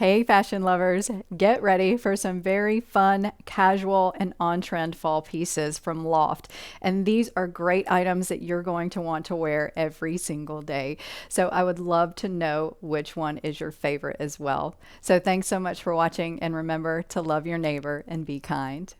Hey fashion lovers, get ready for some very fun, casual, and on-trend fall pieces from Loft. And these are great items that you're going to want to wear every single day. So I would love to know which one is your favorite as well. So thanks so much for watching, and remember to love your neighbor and be kind.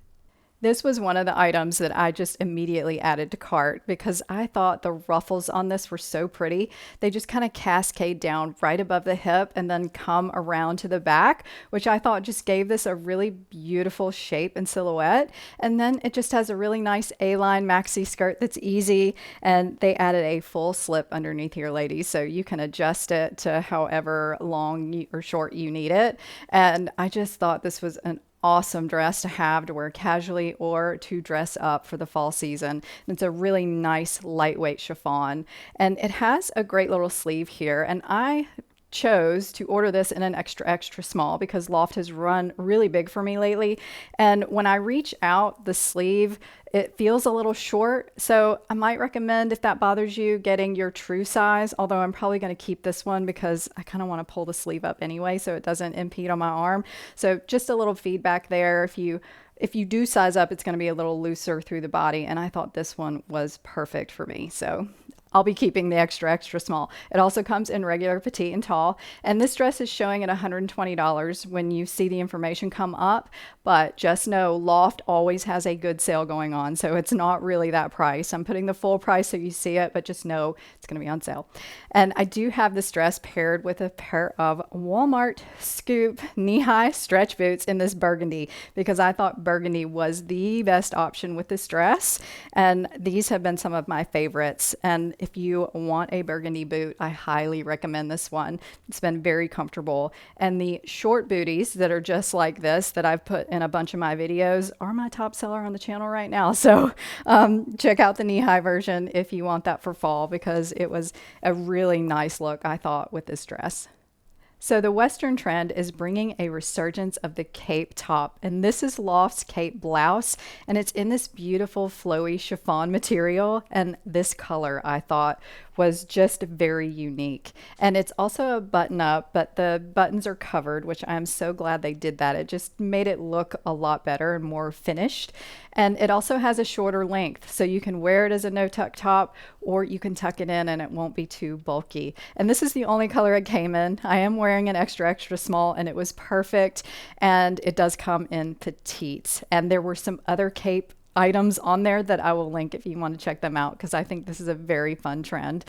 This was one of the items that I just immediately added to cart because I thought the ruffles on this were so pretty. They just kind of cascade down right above the hip and then come around to the back, which I thought just gave this a really beautiful shape and silhouette. And then it just has a really nice A-line maxi skirt that's easy. And they added a full slip underneath here, ladies, so you can adjust it to however long or short you need it. And I just thought this was an awesome dress to have to wear casually or to dress up for the fall season. And it's a really nice lightweight chiffon, and it has a great little sleeve here. And I chose to order this in an extra small because Loft has run really big for me lately. And when I reach out the sleeve, it feels a little short. So I might recommend, if that bothers you, getting your true size, although I'm probably going to keep this one because I kind of want to pull the sleeve up anyway so it doesn't impede on my arm. So just a little feedback there. If you do size up, it's going to be a little looser through the body, and I thought this one was perfect for me. So I'll be keeping the extra small. It also comes in regular, petite, and tall. And this dress is showing at $120 when you see the information come up. But just know Loft always has a good sale going on, so it's not really that price. I'm putting the full price so you see it, but just know it's going to be on sale. And I do have this dress paired with a pair of Walmart Scoop knee-high stretch boots in this burgundy because I thought burgundy was the best option with this dress. And these have been some of my favorites. And if you want a burgundy boot, I highly recommend this one. It's been very comfortable. And the short booties that are just like this that I've put in a bunch of my videos are my top seller on the channel right now. So check out the knee-high version if you want that for fall, because it was a really nice look, I thought, with this dress. So the Western trend is bringing a resurgence of the cape top, and this is Loft's cape blouse, and it's in this beautiful flowy chiffon material, and this color I thought was just very unique. And it's also a button up, but the buttons are covered, which I'm so glad they did that. It just made it look a lot better and more finished. And it also has a shorter length, so you can wear it as a no tuck top, or you can tuck it in and it won't be too bulky. And this is the only color it came in. I am wearing an extra small, and it was perfect. And it does come in petite. And there were some other cape items on there that I will link if you want to check them out, because I think this is a very fun trend.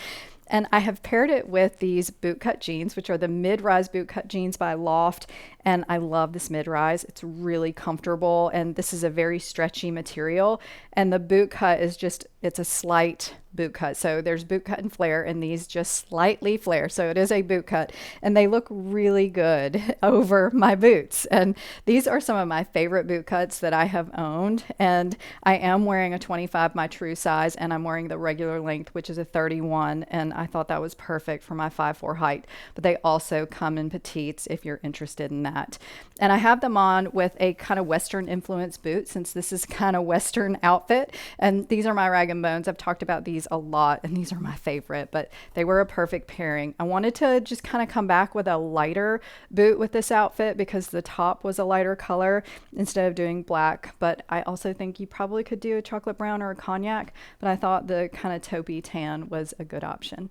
And I have paired it with these bootcut jeans, which are the mid-rise bootcut jeans by Loft. And I love this mid-rise. It's really comfortable, and this is a very stretchy material. And the bootcut is just, it's a slight bootcut. So there's bootcut and flare, and these just slightly flare. So it is a bootcut, and they look really good over my boots. And these are some of my favorite bootcuts that I have owned. And I am wearing a 25, my true size, and I'm wearing the regular length, which is a 31. And I thought that was perfect for my 5'4" height. But they also come in petites if you're interested in that. And I have them on with a kind of Western influence boot, since this is kind of Western outfit. And these are my rag and bones. I've talked about these a lot, and these are my favorite, but they were a perfect pairing. I wanted to just kind of come back with a lighter boot with this outfit because the top was a lighter color instead of doing black. But I also think you probably could do a chocolate brown or a cognac, but I thought the kind of taupey tan was a good option.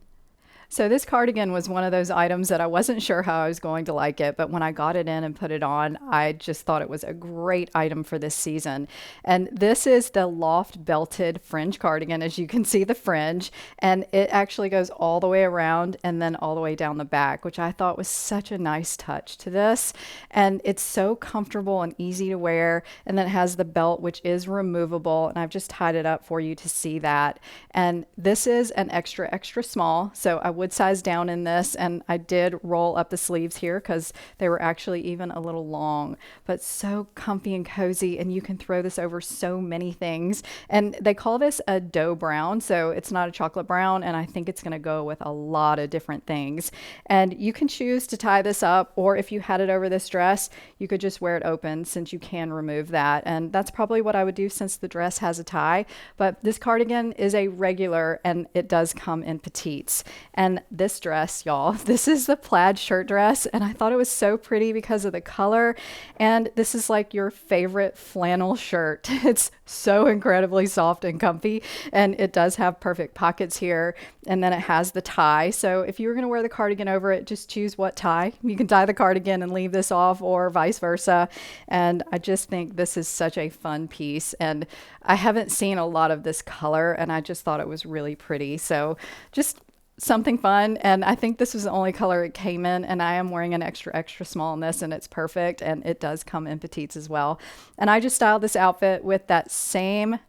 So this cardigan was one of those items that I wasn't sure how I was going to like it, but when I got it in and put it on, I just thought it was a great item for this season. And this is the Loft belted fringe cardigan. As you can see, the fringe, and it actually goes all the way around and then all the way down the back, which I thought was such a nice touch to this. And it's so comfortable and easy to wear. And then it has the belt, which is removable, and I've just tied it up for you to see that. And this is an extra small, so I would size down in this, and I did roll up the sleeves here because they were actually even a little long, but so comfy and cozy, and you can throw this over so many things. And they call this a dough brown, so it's not a chocolate brown, and I think it's going to go with a lot of different things. And you can choose to tie this up, or if you had it over this dress, you could just wear it open, since you can remove that. And that's probably what I would do since the dress has a tie. But this cardigan is a regular, and it does come in petites. And And this dress, y'all, this is the plaid shirt dress. And I thought it was so pretty because of the color. And this is like your favorite flannel shirt. It's so incredibly soft and comfy. And it does have perfect pockets here. And then it has the tie. So if you were going to wear the cardigan over it, just choose what tie. You can tie the cardigan and leave this off, or vice versa. And I just think this is such a fun piece. And I haven't seen a lot of this color, and I just thought it was really pretty. So just something fun. And I think this was the only color it came in, and I am wearing an extra small in this, and it's perfect. And it does come in petites as well. And I just styled this outfit with that same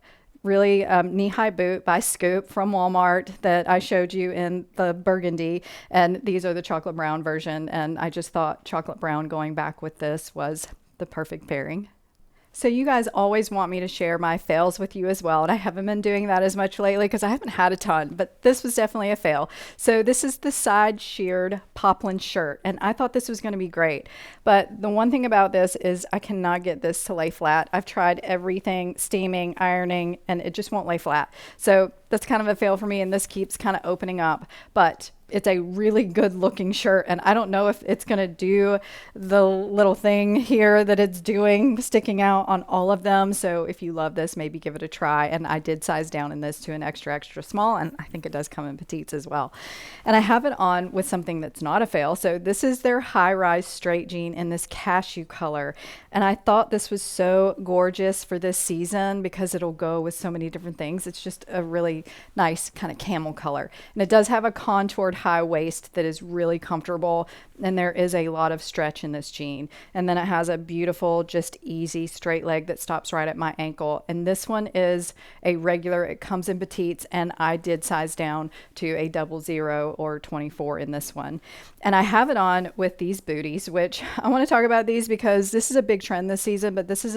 really knee-high boot by Scoop from Walmart that I showed you in the burgundy, and these are the chocolate brown version, and I just thought chocolate brown going back with this was the perfect pairing. So you guys always want me to share my fails with you as well, and I haven't been doing that as much lately because I haven't had a ton, but this was definitely a fail. So this is the side sheared poplin shirt, and I thought this was going to be great, but the one thing about this is I cannot get this to lay flat. I've tried everything, steaming, ironing, and it just won't lay flat. So that's kind of a fail for me, and this keeps kind of opening up, but it's a really good looking shirt, and I don't know if it's going to do the little thing here that it's doing, sticking out on all of them. So if you love this, maybe give it a try. And I did size down in this to an extra small, and I think it does come in petites as well. And I have it on with something that's not a fail. So this is their high-rise straight jean in this cashew color, and I thought this was so gorgeous for this season because it'll go with so many different things. It's just a really nice kind of camel color, and it does have a contoured high waist that is really comfortable, and there is a lot of stretch in this jean. And then it has a beautiful, just easy straight leg that stops right at my ankle. And this one is a regular, it comes in petites, and I did size down to a 00 or 24 in this one. And I have it on with these booties, which I want to talk about these because this is a big trend this season, but this is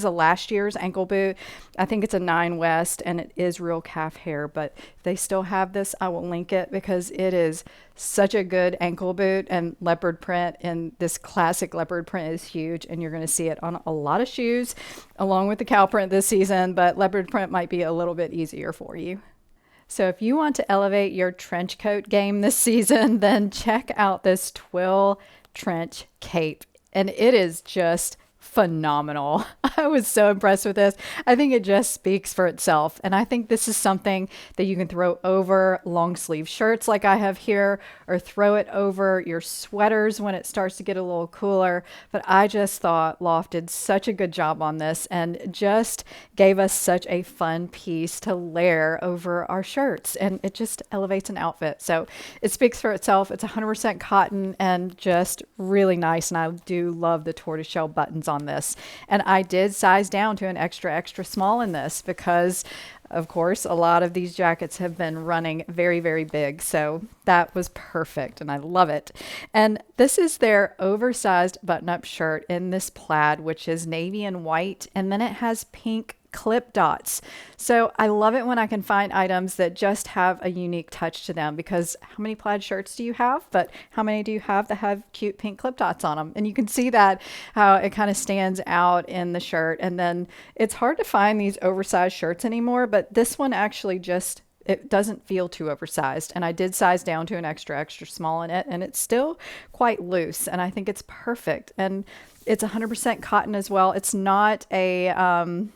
a last year's ankle boot. I think it's a 9 West, and it is real calf hair, but if they still have this, I will link it because it is such a good ankle boot, and leopard print, and this classic leopard print is huge, and you're going to see it on a lot of shoes along with the cow print this season, but leopard print might be a little bit easier for you. So if you want to elevate your trench coat game this season, then check out this twill trench cape, and it is just phenomenal. I was so impressed with this. I think it just speaks for itself. And I think this is something that you can throw over long sleeve shirts like I have here, or throw it over your sweaters when it starts to get a little cooler. But I just thought Loft did such a good job on this and just gave us such a fun piece to layer over our shirts. And it just elevates an outfit. So it speaks for itself. It's 100% cotton and just really nice. And I do love the tortoiseshell buttons on this. And I did size down to an extra small in this because, of course, a lot of these jackets have been running very big. So that was perfect, and I love it. And this is their oversized button-up shirt in this plaid, which is navy and white, and then it has pink clip dots. So I love it when I can find items that just have a unique touch to them, because how many plaid shirts do you have? But how many do you have that have cute pink clip dots on them? And you can see that how it kind of stands out in the shirt. And then it's hard to find these oversized shirts anymore, but this one actually just, it doesn't feel too oversized. And I did size down to an extra small in it, and it's still quite loose, and I think it's perfect. And it's 100% cotton as well. It's not a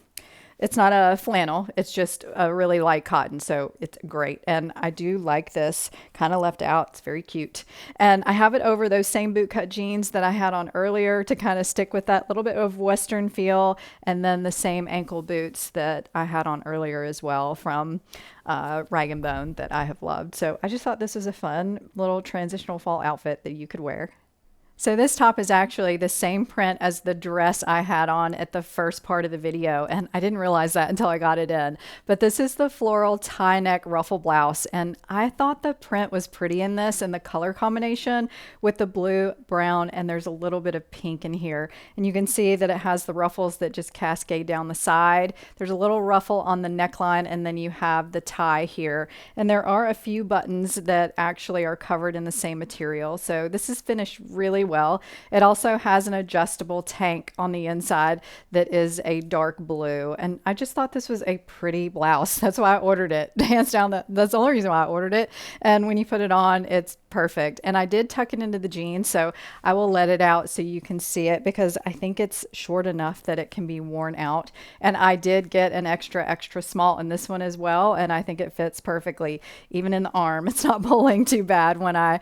flannel. It's just a really light cotton. So it's great. And I do like this kind of left out. It's very cute. And I have it over those same bootcut jeans that I had on earlier to kind of stick with that little bit of Western feel. And then the same ankle boots that I had on earlier as well from Rag & Bone that I have loved. So I just thought this was a fun little transitional fall outfit that you could wear. So this top is actually the same print as the dress I had on at the first part of the video, and I didn't realize that until I got it in. But this is the floral tie neck ruffle blouse, and I thought the print was pretty in this, and the color combination with the blue, brown, and there's a little bit of pink in here. And you can see that it has the ruffles that just cascade down the side. There's a little ruffle on the neckline, and then you have the tie here. And there are a few buttons that actually are covered in the same material. So this is finished really well. It also has an adjustable tank on the inside that is a dark blue. And I just thought this was a pretty blouse. That's why I ordered it. Hands down, that's the only reason why I ordered it. And when you put it on, it's perfect. And I did tuck it into the jeans, so I will let it out so you can see it because I think it's short enough that it can be worn out. And I did get an extra small in this one as well, and I think it fits perfectly, even in the arm. It's not pulling too bad when I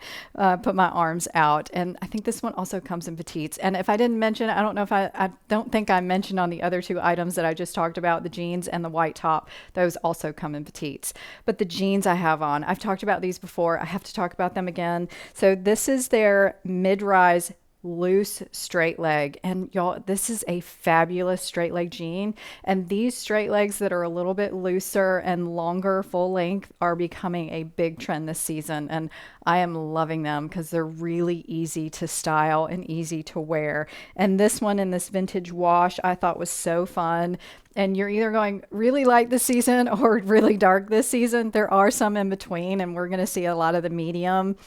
put my arms out. And I think this one also comes in petites. And if I didn't mention, I don't know if I don't think I mentioned on the other two items that I just talked about, the jeans and the white top, those also come in petites. But the jeans I have on, I've talked about these before. I have to talk about them again. So this is their mid-rise loose straight leg, and y'all, this is a fabulous straight leg jean. And these straight legs that are a little bit looser and longer full length are becoming a big trend this season, and I am loving them because they're really easy to style and easy to wear. And this one in this vintage wash I thought was so fun. And you're either going really light this season or really dark this season. There are some in between, and we're going to see a lot of the medium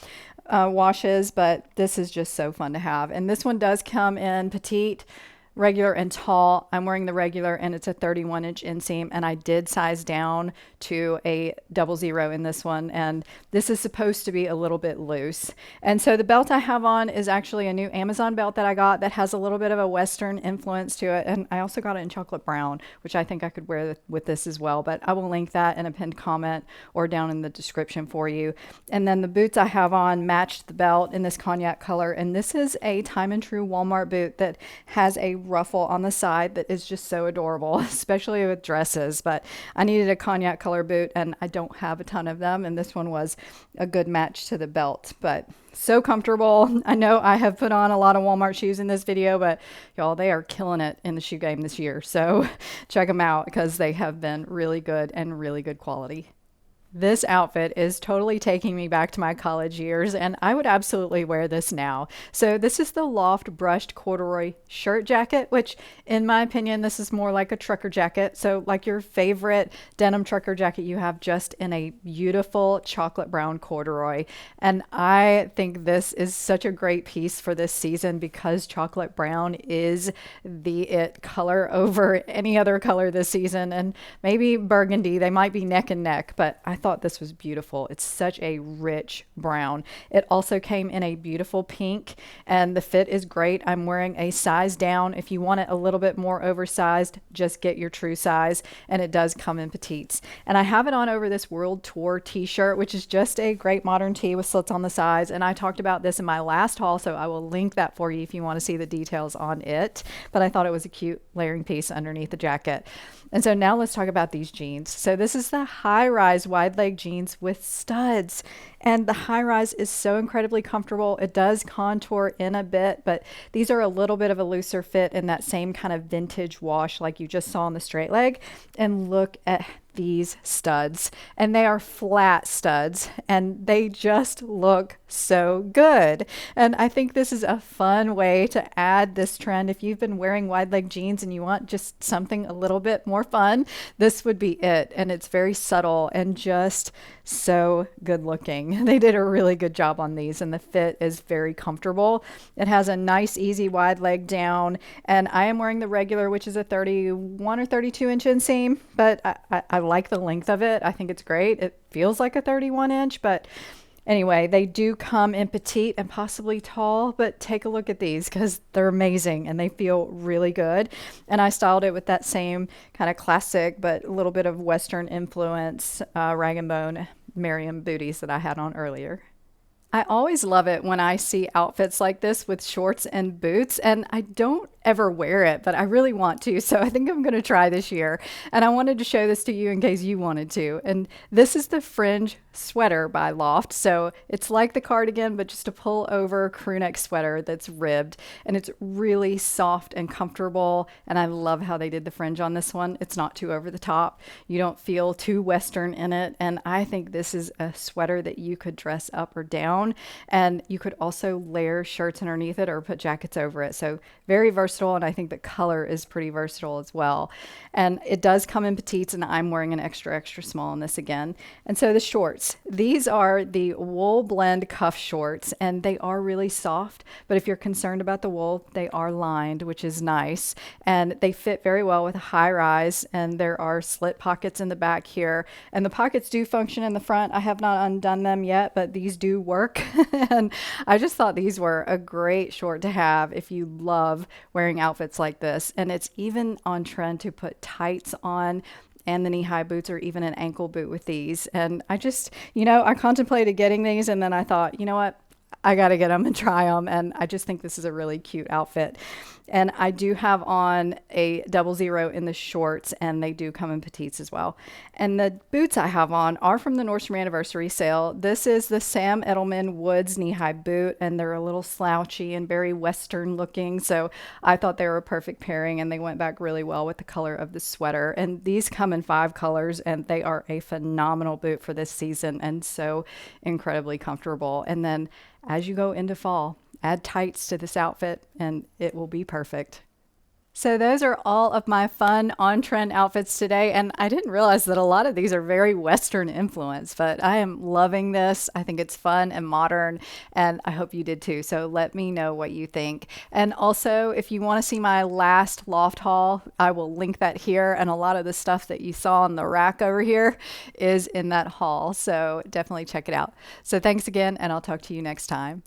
washes, but this is just so fun to have. And this one does come in petite, regular, and tall. I'm wearing the regular, and it's a 31-inch inseam, and I did size down to a 00 in this one, and this is supposed to be a little bit loose. And so the belt I have on is actually a new Amazon belt that I got that has a little bit of a Western influence to it, and I also got it in chocolate brown, which I think I could wear with this as well, but I will link that in a pinned comment or down in the description for you. And then the boots I have on match the belt in this cognac color, and this is a time and true Walmart boot that has a ruffle on the side that is just so adorable, especially with dresses. But I needed a cognac color boot, and I don't have a ton of them, and this one was a good match to the belt. But so comfortable. I know I have put on a lot of Walmart shoes in this video, but y'all, they are killing it in the shoe game this year, so check them out because they have been really good and really good quality. This outfit is totally taking me back to my college years, and I would absolutely wear this now. So this is the Loft brushed corduroy shirt jacket, which in my opinion, this is more like a trucker jacket. So like your favorite denim trucker jacket you have, just in a beautiful chocolate brown corduroy. And I think this is such a great piece for this season because chocolate brown is the it color over any other color this season. And maybe burgundy, they might be neck and neck, but I thought this was beautiful. It's such a rich brown. It also came in a beautiful pink, and the fit is great. I'm wearing a size down. If you want it a little bit more oversized, just get your true size, and it does come in petites. And I have it on over this World Tour t-shirt, which is just a great modern tee with slits on the sides. And I talked about this in my last haul, so I will link that for you if you want to see the details on it. But I thought it was a cute layering piece underneath the jacket. And so now let's talk about these jeans. So this is the high-rise wide leg jeans with studs. And the high-rise is so incredibly comfortable. It does contour in a bit, but these are a little bit of a looser fit in that same kind of vintage wash like you just saw on the straight leg. And look at these studs, and they are flat studs, and they just look so good. And I think this is a fun way to add this trend. If you've been wearing wide leg jeans and you want just something a little bit more fun, this would be it. And it's very subtle and just so good looking. They did a really good job on these, and the fit is very comfortable. It has a nice easy wide leg down, and I am wearing the regular, which is a 31 or 32 inch inseam, but I like the length of it. I think it's great. It feels like a 31 inch, but anyway, they do come in petite and possibly tall, but take a look at these because they're amazing and they feel really good. And I styled it with that same kind of classic, but a little bit of Western influence, rag and bone Merriam booties that I had on earlier. I always love it when I see outfits like this with shorts and boots, and I don't ever wear it, but I really want to, so I think I'm going to try this year. And I wanted to show this to you in case you wanted to. And this is the fringe sweater by Loft. So it's like the cardigan, but just a pull over crew neck sweater that's ribbed, and it's really soft and comfortable. And I love how they did the fringe on this one. It's not too over the top. You don't feel too Western in it. And I think this is a sweater that you could dress up or down, and you could also layer shirts underneath it or put jackets over it. So very versatile. And I think the color is pretty versatile as well. And it does come in petites, and I'm wearing an extra small in this again. And so the shorts. shorts. These are the wool blend cuff shorts, and they are really soft, but if you're concerned about the wool, they are lined, which is nice, and they fit very well with a high rise, and there are slit pockets in the back here, and the pockets do function in the front. I have not undone them yet, but these do work. And I just thought these were a great short to have if you love wearing outfits like this. And it's even on trend to put tights on and the knee-high boots, or even an ankle boot with these. And I just, I contemplated getting these, and then I thought, you know what? I got to get them and try them. And I just think this is a really cute outfit. And I do have on a 00 in the shorts, and they do come in petites as well. And the boots I have on are from the Nordstrom anniversary sale. This is the Sam Edelman Woods knee-high boot, and they're a little slouchy and very Western looking. So I thought they were a perfect pairing, and they went back really well with the color of the sweater. And these come in 5 colors, and they are a phenomenal boot for this season and so incredibly comfortable. And then as you go into fall, add tights to this outfit and it will be perfect. So those are all of my fun on-trend outfits today, and I didn't realize that a lot of these are very Western influenced, but I am loving this. I think it's fun and modern, and I hope you did too. So let me know what you think. And also, if you want to see my last Loft haul, I will link that here, and a lot of the stuff that you saw on the rack over here is in that haul, so definitely check it out. So thanks again, and I'll talk to you next time.